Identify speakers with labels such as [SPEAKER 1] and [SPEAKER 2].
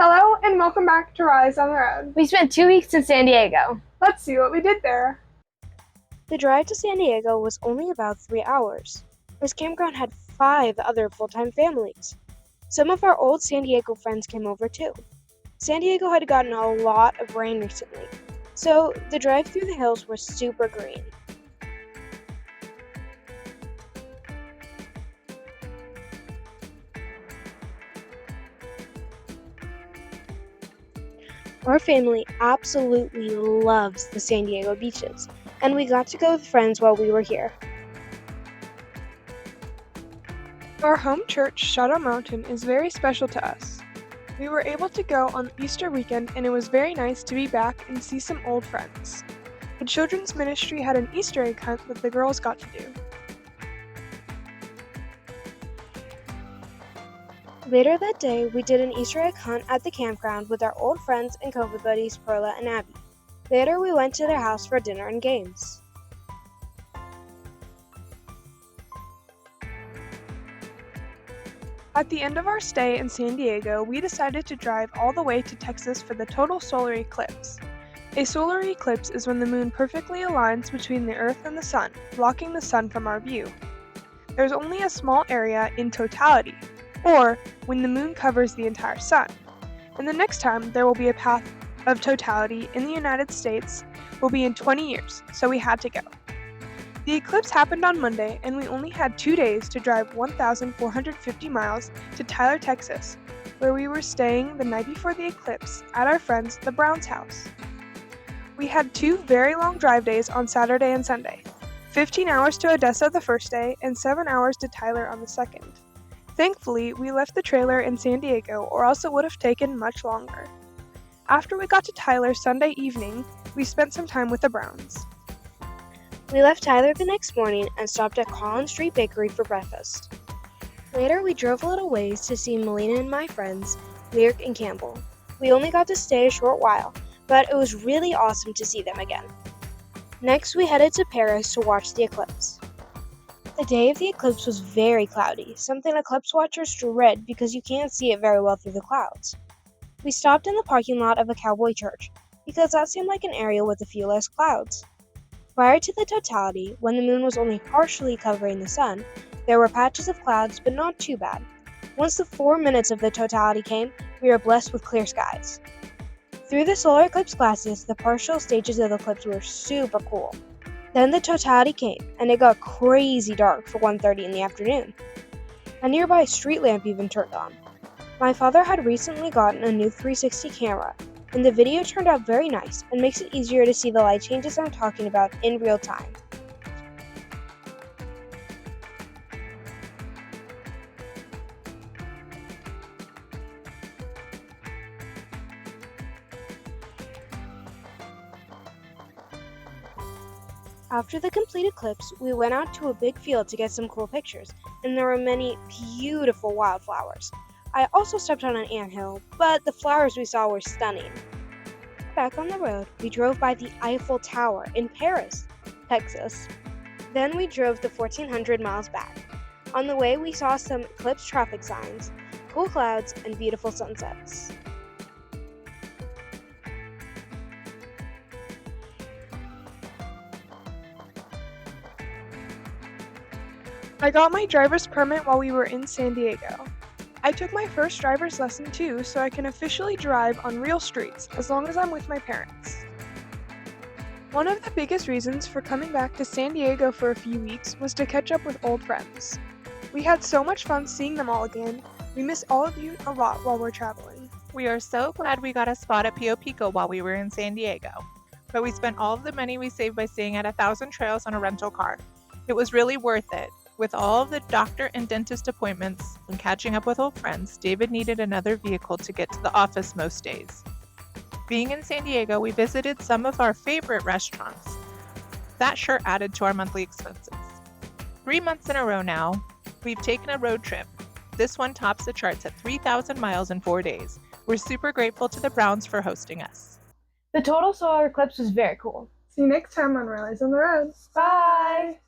[SPEAKER 1] Hello and welcome back to Rise on the Road.
[SPEAKER 2] We spent 2 weeks in San Diego.
[SPEAKER 1] Let's see what we did there.
[SPEAKER 3] The drive to San Diego was only about 3 hours. This campground had 5 other full-time families. Some of our old San Diego friends came over too. San Diego had gotten a lot of rain recently, so the drive through the hills was super green. Our family absolutely loves the San Diego beaches, and we got to go with friends while we were here.
[SPEAKER 1] Our home church, Shadow Mountain, is very special to us. We were able to go on Easter weekend and it was very nice to be back and see some old friends. The children's ministry had an Easter egg hunt that the girls got to do.
[SPEAKER 3] Later that day, we did an Easter egg hunt at the campground with our old friends and COVID buddies Perla and Abby. Later, we went to their house for dinner and games.
[SPEAKER 1] At the end of our stay in San Diego, we decided to drive all the way to Texas for the total solar eclipse. A solar eclipse is when the moon perfectly aligns between the Earth and the Sun, blocking the Sun from our view. There's only a small area in totality, or when the moon covers the entire sun. And the next time there will be a path of totality in the United States will be in 20 years, so we had to go. The eclipse happened on Monday, and we only had 2 days to drive 1,450 miles to Tyler, Texas, where we were staying the night before the eclipse at our friends the Browns' house. We had 2 very long drive days on Saturday and Sunday, 15 hours to Odessa the first day and 7 hours to Tyler on the second. Thankfully, we left the trailer in San Diego, or else it would have taken much longer. After we got to Tyler Sunday evening, we spent some time with the Browns.
[SPEAKER 3] We left Tyler the next morning and stopped at Collins Street Bakery for breakfast. Later, we drove a little ways to see Melina and my friends, Lyric and Campbell. We only got to stay a short while, but it was really awesome to see them again. Next, we headed to Paris to watch the eclipse. The day of the eclipse was very cloudy, something eclipse watchers dread because you can't see it very well through the clouds. We stopped in the parking lot of a cowboy church because that seemed like an area with a few less clouds. Prior to the totality, when the moon was only partially covering the sun, there were patches of clouds, but not too bad. Once the 4 minutes of the totality came, we were blessed with clear skies. Through the solar eclipse glasses, the partial stages of the eclipse were super cool. Then the totality came, and it got crazy dark for 1:30 in the afternoon. A nearby street lamp even turned on. My father had recently gotten a new 360 camera, and the video turned out very nice and makes it easier to see the light changes I'm talking about in real time. After the complete eclipse, we went out to a big field to get some cool pictures, and there were many beautiful wildflowers. I also stepped on an anthill, but the flowers we saw were stunning. Back on the road, we drove by the Eiffel Tower in Paris, Texas. Then we drove the 1,400 miles back. On the way, we saw some eclipse traffic signs, cool clouds, and beautiful sunsets.
[SPEAKER 1] I got my driver's permit while we were in San Diego. I took my first driver's lesson too, so I can officially drive on real streets as long as I'm with my parents. One of the biggest reasons for coming back to San Diego for a few weeks was to catch up with old friends. We had so much fun seeing them all again. We miss all of you a lot while we're traveling.
[SPEAKER 4] We are so glad we got a spot at Pio Pico while we were in San Diego, but we spent all of the money we saved by staying at 1,000 Trails on a rental car. It was really worth it. With all of the doctor and dentist appointments and catching up with old friends, David needed another vehicle to get to the office most days. Being in San Diego, we visited some of our favorite restaurants. That sure added to our monthly expenses. 3 months in a row now, we've taken a road trip. This one tops the charts at 3,000 miles in 4 days. We're super grateful to the Browns for hosting us.
[SPEAKER 2] The total solar eclipse was very cool.
[SPEAKER 1] See you next time on Rise on the Road.
[SPEAKER 2] Bye!